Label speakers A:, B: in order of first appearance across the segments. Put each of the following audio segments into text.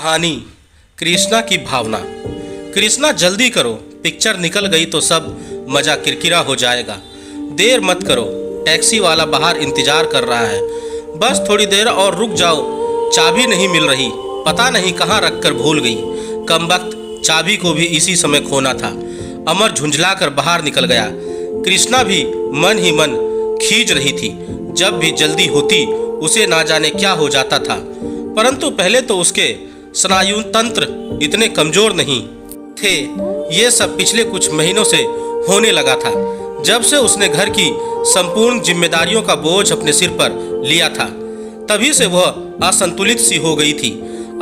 A: कहानी कृष्णा की भावना। कृष्णा जल्दी करो, पिक्चर निकल गई तो सब मजा किरकिरा हो जाएगा। देर मत करो, टैक्सी वाला बाहर इंतजार कर रहा है। बस थोड़ी देर और रुक जाओ, चाबी नहीं मिल रही, पता नहीं कहाँ रखकर भूल गई। कमबख्त, चाबी को भी इसी समय खोना था। अमर झुंझलाकर बाहर निकल गया। कृष्णा भी मन ही मन खींच रही थी। जब भी जल्दी होती उसे ना जाने क्या हो जाता था, परंतु पहले तो उसके स्नायु तंत्र इतने कमजोर नहीं थे। ये सब पिछले कुछ महीनों से होने लगा था, जब से उसने घर की संपूर्ण जिम्मेदारियों का बोझ अपने सिर पर लिया था। तभी से वह असंतुलित सी हो गई थी।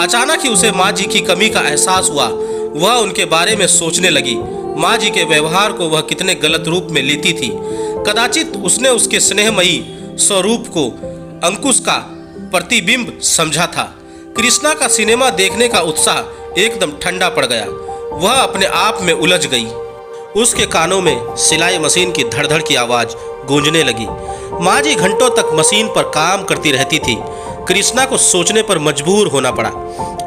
A: अचानक ही उसे माँ जी की कमी का एहसास हुआ। वह उनके बारे में सोचने लगी। माँ जी के व्यवहार को वह कितने गलत रूप में लेती थी। कदाचित उसने उसके स्नेहमयी स्वरूप को अंकुश का प्रतिबिंब समझा था। कृष्णा का सिनेमा देखने का उत्साह एकदम ठंडा पड़ गया। वह अपने आप में उलझ गई। उसके कानों में सिलाई मशीन की धड़धड़ की आवाज गूंजने लगी। माँ जी घंटों तक मशीन पर काम करती रहती थी। कृष्णा को सोचने पर मजबूर होना पड़ा।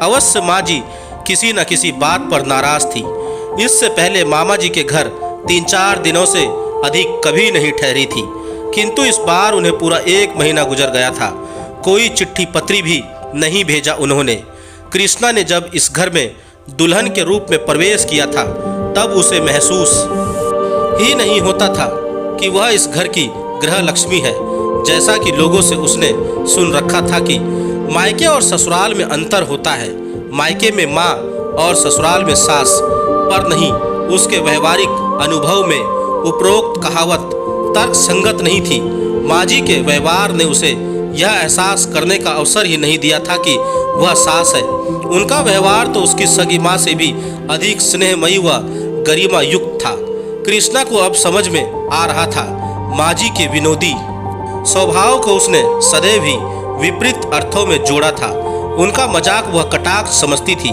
A: अवश्य माँ जी किसी न किसी बात पर नाराज थी। इससे पहले मामा जी के घर 3-4 दिनों से अधिक कभी नहीं ठहरी थी, किंतु इस बार उन्हें पूरा 1 महीना गुजर गया था। कोई चिट्ठी पत्री भी नहीं भेजा उन्होंने। कृष्णा ने जब इस घर में दुल्हन के रूप में प्रवेश किया था, तब उसे महसूस ही नहीं होता था कि वह इस घर की गृह लक्ष्मी है। जैसा कि लोगों से उसने सुन रखा था कि मायके और ससुराल में अंतर होता है। मायके में माँ और ससुराल में सास, पर नहीं, उसके व्यवहारिक अनुभव में उपरोक्त कहावत तर्क संगत नहीं थी। माँ जी के व्यवहार ने उसे यह एहसास करने का अवसर ही नहीं दिया था कि वह सास है। उनका व्यवहार तो उसकी सगी माँ से भी अधिक स्नेहमयी व गरिमा युक्त था। कृष्णा को अब समझ में आ रहा था, माँ जी के विनोदी स्वभाव को उसने सदैव ही विपरीत अर्थों में जोड़ा था। उनका मजाक वह कटाक्ष समझती थी।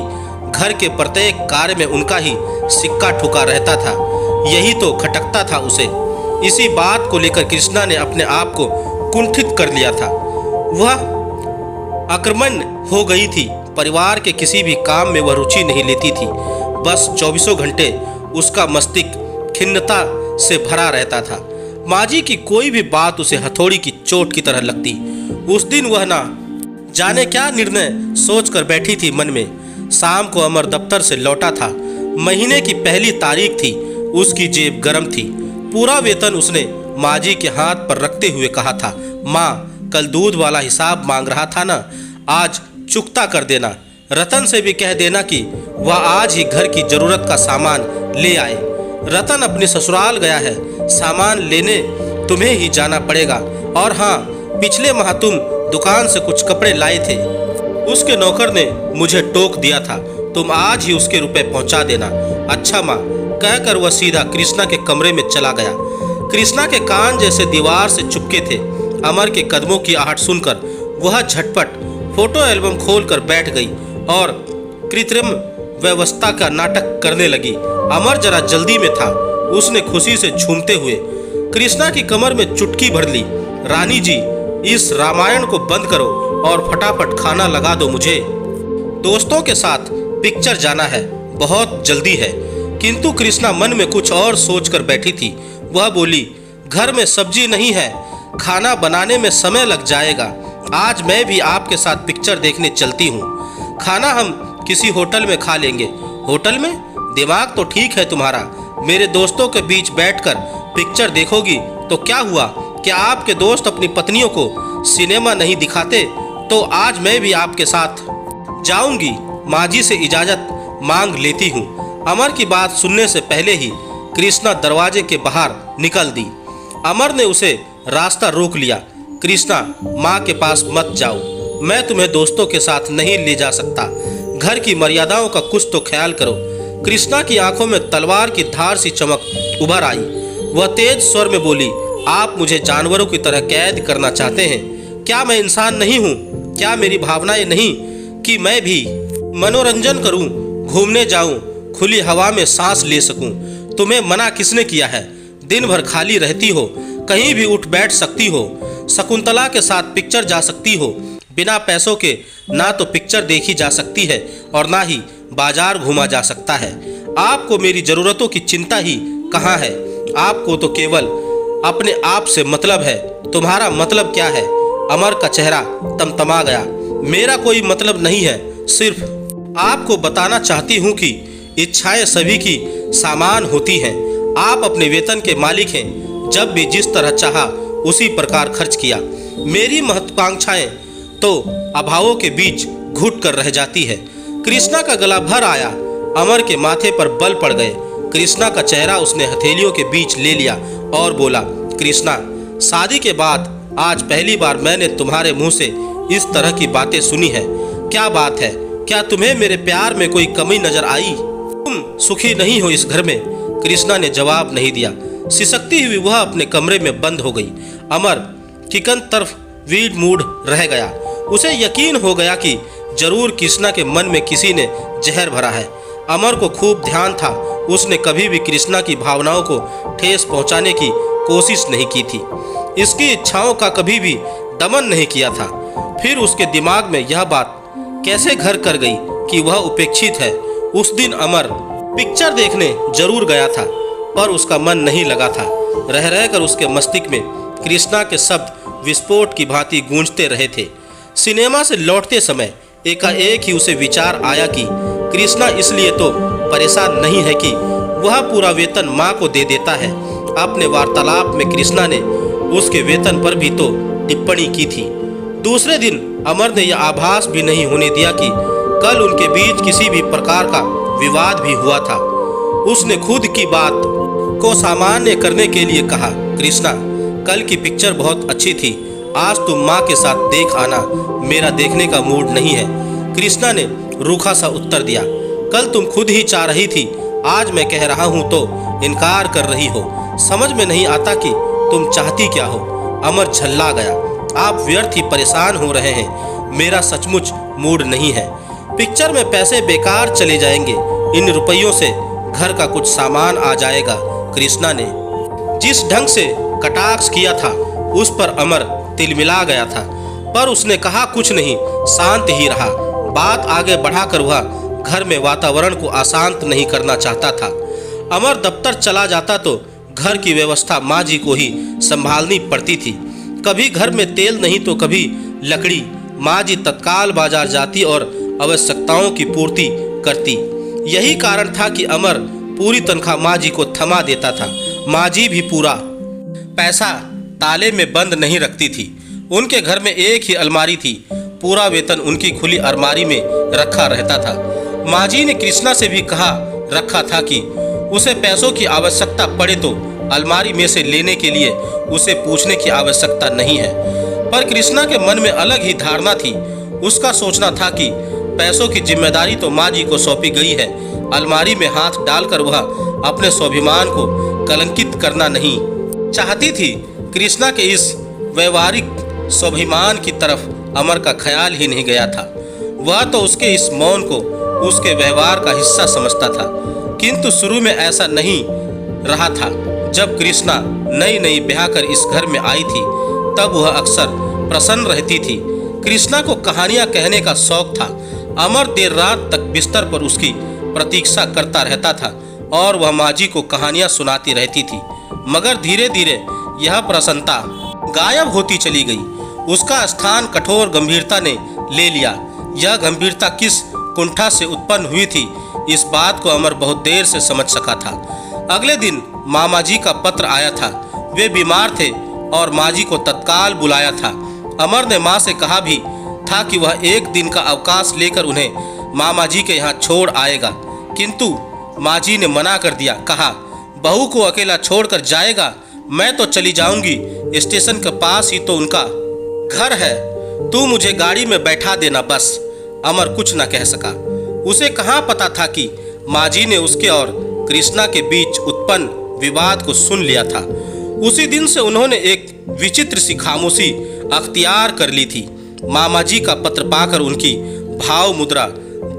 A: घर के प्रत्येक कार्य में उनका ही सिक्का ठुका रहता था। यही तो खटकता था उसे। इसी बात को लेकर कृष्णा ने अपने आप को कुंठित कर लिया था। वह आक्रमण हो गई थी। परिवार के किसी भी काम में वह रुचि नहीं लेती थी। बस 24 घंटे उसका मस्तिष्क खिन्नता से भरा रहता था। माँ जी की कोई भी बात उसे हथौड़ी की चोट की तरह लगती। उस दिन वह ना जाने क्या निर्णय सोचकर बैठी थी मन में। शाम को अमर दफ्तर से लौटा था। महीने की पहली तारीख थी। उसकी जेब गर्म थी। पूरा वेतन उसने माँ जी के हाथ पर रखते हुए कहा था, माँ, कल दूध वाला हिसाब मांग रहा था ना, आज चुकता कर देना। रतन से भी कह देना कि वह आज ही घर की जरूरत का सामान ले आए। रतन अपने ससुराल गया है, सामान लेने तुम्हें ही जाना पड़ेगा। और हाँ, पिछले माह तुम दुकान से कुछ कपड़े लाए थे, उसके नौकर ने मुझे टोक दिया था, तुम आज ही उसके रुपए पहुंचा देना। अच्छा माँ, कहकर वह सीधा कृष्णा के कमरे में चला गया। कृष्णा के कान जैसे दीवार से चिपके थे। अमर के कदमों की आहट सुनकर वह झटपट फोटो एल्बम खोलकर बैठ गई और कृत्रिम व्यवस्था का नाटक करने लगी। अमर जरा जल्दी में था। उसने खुशी से झूमते हुए कृष्णा की कमर में चुटकी भर ली। रानी जी, इस रामायण को बंद करो और फटाफट खाना लगा दो मुझे। दोस्तों के साथ पिक्चर जाना है, बहुत जल्दी है। किंतु कृष्णा मन में कुछ और सोचकर बैठी थी। वह बोली, घर में सब्जी नहीं है, खाना बनाने में समय लग जाएगा। आज मैं भी आपके साथ पिक्चर देखने चलती हूँ। खाना हम किसी होटल में खा लेंगे। होटल में? दिमाग तो ठीक है तुम्हारा। मेरे दोस्तों के बीच बैठकर पिक्चर देखोगी तो क्या हुआ? क्या आपके दोस्त अपनी पत्नियों को सिनेमा नहीं दिखाते? तो आज मैं भी आपके साथ जाऊंगी। माँ जी से इजाज़त मांग लेती हूँ। अमर की बात सुनने से पहले ही कृष्णा दरवाजे के बाहर निकल दी। अमर ने उसे रास्ता रोक लिया। कृष्णा, माँ के पास मत जाओ, मैं तुम्हें दोस्तों के साथ नहीं ले जा सकता। घर की मर्यादाओं का कुछ तो ख्याल करो। कृष्णा की आंखों में तलवार की धार सी चमक उभर आई। वह तेज स्वर में बोली, आप मुझे जानवरों की तरह कैद करना चाहते हैं? क्या मैं इंसान नहीं हूँ? क्या मेरी भावनाएं नहीं कि मैं भी मनोरंजन करूँ, घूमने जाऊँ, खुली हवा में सांस ले सकूँ? तुम्हें मना किसने किया है? दिन भर खाली रहती हो, कहीं भी उठ बैठ सकती हो, शकुंतला के साथ पिक्चर जा सकती हो, बिना पैसों के ना तो पिक्चर देखी जा सकती है और ना ही बाजार घूमा जा सकता है। आपको मेरी ज़रूरतों की चिंता ही कहाँ है? आपको तो केवल अपने आप से मतलब है। तुम्हारा मतलब क्या है? अमर का चेहरा तमतमा गया। मेरा कोई मतलब नहीं है, सिर्फ आपको बताना चाहती हूँ कि इच्छाएं सभी की समान होती हैं। आप अपने वेतन के मालिक हैं। जब भी जिस तरह चाहा उसी प्रकार खर्च किया। मेरी महत्वाकांक्षाएं तो अभावों के बीच घुट कर रह जाती है। कृष्णा का गला भर आया। अमर के माथे पर बल पड़ गए। कृष्णा का चेहरा उसने हथेलियों के बीच ले लिया और बोला, कृष्णा, शादी के बाद आज पहली बार मैंने तुम्हारे मुंह से इस तरह की बातें सुनी है। क्या बात है? क्या तुम्हें मेरे प्यार में कोई कमी नजर आई? तुम सुखी नहीं हो इस घर में? कृष्णा ने जवाब नहीं दिया। सिसकती हुई वह अपने कमरे में बंद हो गई। अमर किकन तरफ वीड मूड रह गया। उसे यकीन हो गया कि जरूर कृष्णा के मन में किसी ने जहर भरा है। अमर को खूब ध्यान था। उसने कभी भी कृष्णा की भावनाओं को ठेस पहुंचाने की कोशिश नहीं की थी। इसकी इच्छाओं का कभी भी दमन नहीं किया था। फिर उसके दिमाग में यह बात कैसे घर कर गई कि वह उपेक्षित है। उस दिन अमर पिक्चर देखने जरूर गया था, पर उसका मन नहीं लगा था। रह रहकर उसके मस्तिष्क में कृष्णा के शब्द विस्फोट की भांति गूंजते रहे थे। सिनेमा से लौटते समय एकाएक ही उसे विचार आया कि कृष्णा इसलिए तो परेशान नहीं है कि वह पूरा वेतन माँ को दे देता है। अपने वार्तालाप में कृष्णा ने उसके वेतन पर भी तो टिप्पणी की थी। दूसरे दिन अमर ने यह आभास भी नहीं होने दिया कि कल उनके बीच किसी भी प्रकार का विवाद भी हुआ था। उसने खुद की बात को सामान्य करने के लिए कहा, कृष्णा, कल की पिक्चर बहुत अच्छी थी। आज तुम माँ के साथ देख आना। मेरा देखने का मूड नहीं है। कृष्णा ने रूखा सा उत्तर दिया। कल तुम खुद ही चाह रही थी, आज मैं कह रहा हूँ तो इनकार कर रही हो। समझ में नहीं आता कि तुम चाहती क्या हो। अमर झल्ला गया। आप व्यर्थ ही परेशान हो रहे हैं। मेरा सचमुच मूड नहीं है। पिक्चर में पैसे बेकार चले जाएंगे। इन रुपयों से घर का कुछ सामान आ जाएगा। कृष्णा ने जिस ढंग से कटाक्ष किया था उस पर अमर तिलमिला गया था, पर उसने कहा कुछ नहीं, शांत ही रहा। बात आगे बढ़ाकर वह घर में वातावरण को अशांत नहीं करना चाहता था। अमर दफ्तर चला जाता तो घर की व्यवस्था माँ जी को ही संभालनी पड़ती थी। कभी घर में तेल नहीं तो कभी लकड़ी। माँ जी तत्काल बाजार जाती और आवश्यकताओं की पूर्ति करती। यही कारण था कि अमर पूरी तनख्वाह माँ जी को थमा देता था। माँ जी भी पूरा पैसा ताले में बंद नहीं रखती थी। उनके घर में एक ही अलमारी थी। पूरा वेतन उनकी खुली अलमारी में रखा रहता था। माँ जी ने कृष्णा से भी कहा रखा था कि उसे पैसों की आवश्यकता पड़े तो अलमारी में से लेने के लिए उसे पूछने की आवश्यकता नहीं है। पर कृष्णा के मन में अलग ही धारणा थी। उसका सोचना था कि पैसों की जिम्मेदारी तो माँ जी को सौंपी गई है। अलमारी में हाथ डालकर वह अपने स्वाभिमान को कलंकित करना नहीं चाहती थी। कृष्णा के इस व्यवहारिक स्वाभिमान की तरफ अमर का ख्याल ही नहीं गया था। वह तो उसके इस मौन को उसके व्यवहार का हिस्सा समझता था। किंतु शुरू में ऐसा नहीं रहा था। जब कृष्णा नई नई ब्याह कर इस घर में आई थी तब वह अक्सर प्रसन्न रहती थी। कृष्णा को कहानियां कहने का शौक था। अमर देर रात तक बिस्तर पर उसकी प्रतीक्षा करता रहता था और वह माँ जी को कहानियां सुनाती रहती थी। मगर धीरे धीरे यह प्रसन्नता गायब होती चली गई। उसका स्थान कठोर गंभीरता ने ले लिया। यह गंभीरता किस कुंठा से उत्पन्न हुई थी, इस बात को अमर बहुत देर से समझ सका था। अगले दिन मामा जी का पत्र आया था। वे बीमार थे और माँ जी को तत्काल बुलाया था। अमर ने माँ से कहा भी था कि वह एक दिन का अवकाश लेकर उन्हें मामा जी के यहाँ छोड़ आएगा, किंतु माँ जी ने मना कर दिया। कहा, बहू को अकेला छोड़कर जाएगा? मैं तो चली जाऊंगी। स्टेशन के पास ही तो उनका घर है। तू मुझे गाड़ी में बैठा देना बस। अमर कुछ न कह सका। उसे कहाँ पता था कि माँ जी ने उसके और कृष्णा के बीच उत्पन्न विवाद को सुन लिया था। उसी दिन से उन्होंने एक विचित्र सी खामोशी अख्तियार कर ली थी। मामा जी का पत्र पाकर उनकी भाव मुद्रा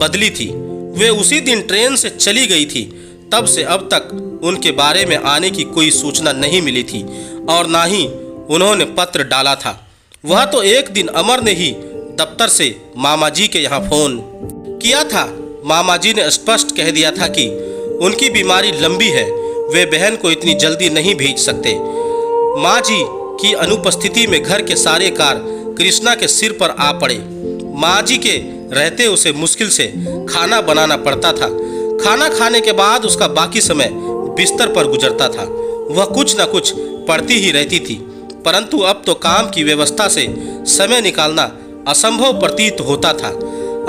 A: बदली थी। वे उसी दिन ट्रेन से चली गई थी। तब से अब तक उनके बारे में आने की कोई सूचना नहीं मिली थी और ना ही उन्होंने पत्र डाला था। वह तो एक दिन अमर ने ही दफ्तर से मामा जी के यहाँ फोन किया था। मामा जी ने स्पष्ट कह दिया था कि उनकी बीमारी लंबी है, वे बहन को इतनी जल्दी नहीं भेज सकते। माँ जी की अनुपस्थिति में घर के सारे कार्य कृष्णा के सिर पर आ पड़े। माँ जी के रहते उसे मुश्किल से खाना बनाना पड़ता था। खाना खाने के बाद उसका बाकी समय बिस्तर पर गुजरता था। वह कुछ न कुछ पढ़ती ही रहती थी, परंतु अब तो काम की व्यवस्था से समय निकालना असंभव प्रतीत होता था।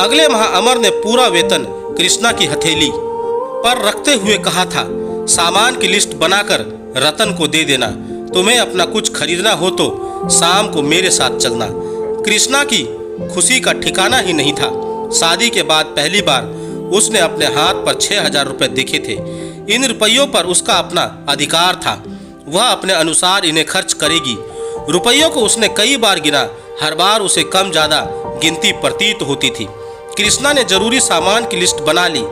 A: अगले माह अमर ने पूरा वेतन कृष्णा की हथेली पर रखते हुए कहा था, सामान की लिस्ट बनाकर रतन को दे देना। तुम्हें अपना कुछ खरीदना हो तो शाम को मेरे साथ चलना। कृष्णा की खुशी का ठिकाना ही नहीं था। शादी के बाद पहली बार उसने अपने हाथ पर 6,000 रुपए देखे थे। इन रुपयों पर उसका अपना अधिकार था। वह अपने अनुसार इन्हें खर्च करेगी। रुपयों को उसने कई बार गिना, हर बार उसे कम ज्यादा गिनती प्रतीत होती थी। कृष्णा ने जरूरी सामान की लिस्ट बना ली।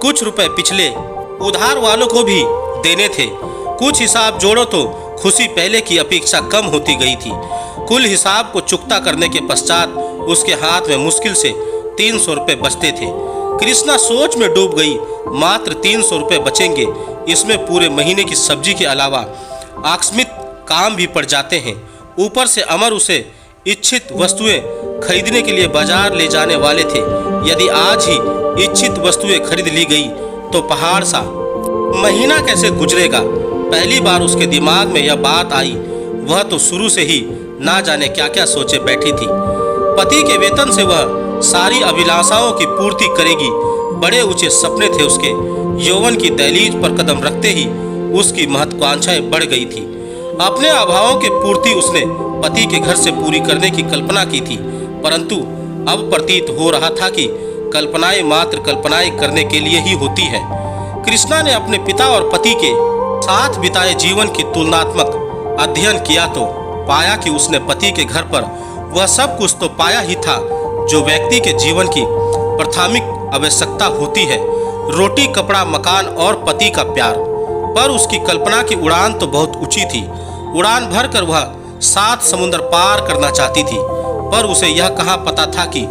A: कुछ रुपए पिछले उधार वालों को भी देने थे। कुछ हिसाब जोड़ो तो खुशी पहले की अपेक्षा कम होती गई थी। कुल हिसाब को चुकता करने के पश्चात उसके हाथ में मुश्किल से 300 रुपये बचते थे। कृष्णा सोच में डूब गई। मात्र 300 रुपये बचेंगे, इसमें पूरे महीने की सब्जी के अलावा आकस्मिक काम भी पड़ जाते हैं। ऊपर से अमर उसे इच्छित वस्तुएं खरीदने के लिए बाजार ले जाने वाले थे। यदि आज ही इच्छित वस्तुएं खरीद ली गई तो पहाड़ सा महीना कैसे गुजरेगा। पहली बार उसके दिमाग में यह बात आई। वह तो शुरू से ही ना जाने क्या क्या सोचे बैठी थी। पति के वेतन से वह सारी अभिलाषाओं की पूर्ति करेगी। बड़े ऊंचे सपने थे उसके। यौवन की दहलीज पर कदम रखते ही उसकी महत्वाकांक्षाएं बढ़ गई थी। अपने अभावों की पूर्ति उसने पति के घर से पूरी करने की कल्पना की थी, परंतु अब प्रतीत हो रहा था कि कल्पनाएं मात्र कल्पनाएं करने के लिए ही होती है। कृष्णा ने अपने पिता और पति के साथ बिताए जीवन की तुलनात्मक अध्ययन किया तो पाया कि उसने पति के घर पर वह सब कुछ तो पाया ही था जो व्यक्ति के जीवन की प्राथमिक आवश्यकता होती है, रोटी, कपड़ा, मकान और पति का प्यार। पर उसकी कल्पना की उड़ान तो बहुत ऊंची थी। उड़ान भरकर वह 7 समुद्र पार करना चाहती थी, पर उसे यह कहाँ पता था कि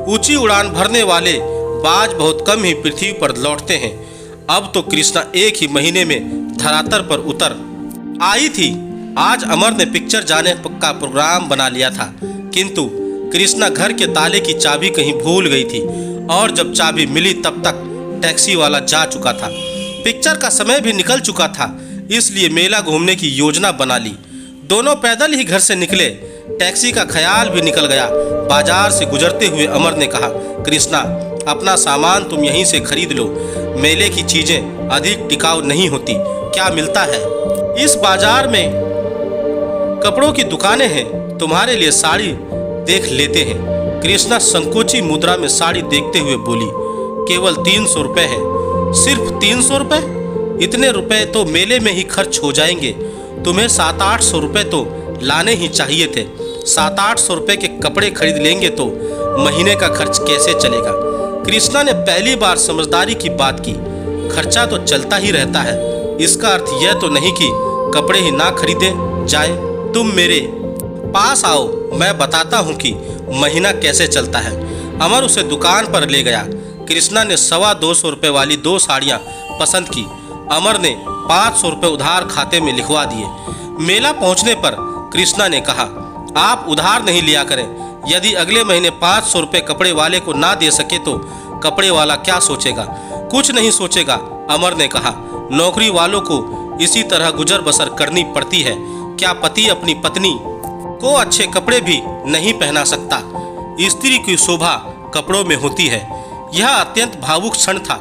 A: ऊंची उड़ान भरने वाले बाज बहुत कम ही पृथ्वी पर लौटते हैं। अब तो कृष्णा एक ही महीने में धरातल पर उतर आई थी। आज अमर ने पिक्चर जाने का प्रोग्राम बना लिया था, किंतु कृष्णा घर के ताले की चाबी कहीं भूल गई थी और जब चाबी मिली तब तक टैक्सी वाला जा चुका था। पिक्चर का समय भी निकल चुका था, इसलिए मेला घूमने की योजना बना ली। दोनों पैदल ही घर से निकले। टैक्सी का ख्याल भी निकल गया। बाजार से गुजरते हुए अमर ने कहा, कृष्णा, अपना सामान तुम यहीं से खरीद लो। मेले की चीजें अधिक टिकाऊ नहीं होती। क्या मिलता है? इस बाजार में कपड़ों की दुकानें हैं, तुम्हारे लिए साड़ी देख लेते हैं। कृष्णा संकोची मुद्रा में साड़ी देखते हुए बोली, केवल 300 रुपये है। सिर्फ 300 रुपये? इतने रुपए तो मेले में ही खर्च हो जाएंगे। तुम्हें 700-800 रुपये तो लाने ही चाहिए थे। 700-800 रुपये के कपड़े खरीद लेंगे तो महीने का खर्च कैसे चलेगा? कृष्णा ने पहली बार समझदारी की बात की। खर्चा तो चलता ही रहता है, इसका अर्थ यह तो नहीं कि कपड़े ही ना खरीदे जाए। तुम मेरे पास आओ, मैं बताता हूँ कि महीना कैसे चलता है। अमर उसे दुकान पर ले गया। कृष्णा ने 225 रुपये वाली 2 साड़ियाँ पसंद की। अमर ने 500 रुपये उधार खाते में लिखवा दिए। मेला पहुँचने पर कृष्णा ने कहा, आप उधार नहीं लिया करें। यदि अगले महीने 500 रुपये कपड़े वाले को ना दे सके तो कपड़े वाला क्या सोचेगा? कुछ नहीं सोचेगा, अमर ने कहा। नौकरी वालों को इसी तरह गुजर बसर करनी पड़ती है। क्या पति अपनी पत्नी को अच्छे कपड़े भी नहीं पहना सकता? स्त्री की शोभा कपड़ों में होती है। यह अत्यंत भावुक क्षण था।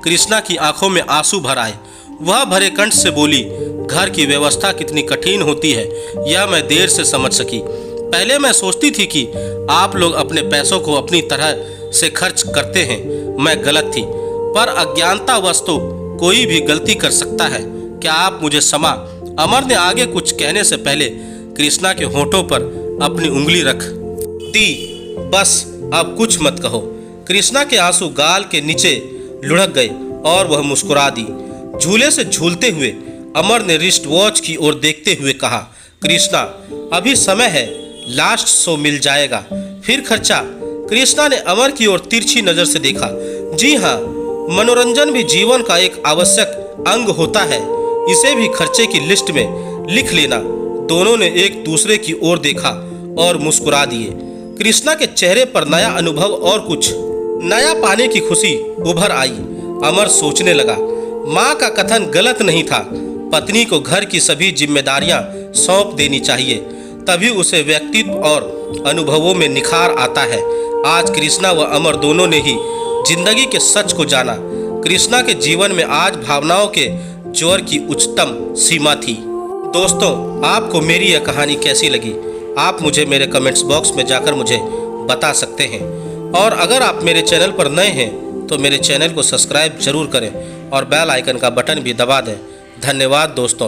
A: कृष्णा की आंखों में आंसू भर आए। वह भरे कंठ से बोली, घर की व्यवस्था कितनी कठिन होती है यह मैं देर से समझ सकी। पहले मैं सोचती थी कि आप लोग अपने पैसों को अपनी तरह से खर्च करते हैं। मैं गलत थी, पर अज्ञानतावश तो कोई भी गलती कर सकता है। क्या आप मुझे क्षमा? अमर ने आगे कुछ कहने से पहले कृष्णा के होठों पर अपनी उंगली रख दी। बस अब कुछ मत कहो। कृष्णा के आंसू गाल के नीचे लुढ़क गए और वह मुस्कुरा दी। झूले से झूलते हुए अमर ने रिस्ट वॉच की ओर देखते हुए कहा, कृष्णा, अभी समय है, लास्ट शो मिल जाएगा, फिर खर्चा। कृष्णा ने अमर की ओर तिरछी नजर से देखा। जी हाँ, मनोरंजन भी जीवन का एक आवश्यक अंग होता है, इसे भी खर्चे की लिस्ट में लिख लेना। दोनों ने एक दूसरे की ओर देखा और मुस्कुरा दिए। कृष्णा के चेहरे पर नया अनुभव और कुछ नया पाने की खुशी उभर आई। अमर सोचने लगा, माँ का कथन गलत नहीं था। पत्नी को घर की सभी जिम्मेदारियां सौंप देनी चाहिए, तभी उसे व्यक्तित्व और अनुभवों में निखार आता है। आज कृष्णा व अमर दोनों ने ही जिंदगी के सच को जाना। कृष्णा के जीवन में आज भावनाओं के जोर की उच्चतम सीमा थी। दोस्तों, आपको मेरी यह कहानी कैसी लगी, आप मुझे मेरे कमेंट्स बॉक्स में जाकर मुझे बता सकते हैं। और अगर आप मेरे चैनल पर नए हैं तो मेरे चैनल को सब्सक्राइब जरूर करें और बेल आइकन का बटन भी दबा दें। धन्यवाद दोस्तों।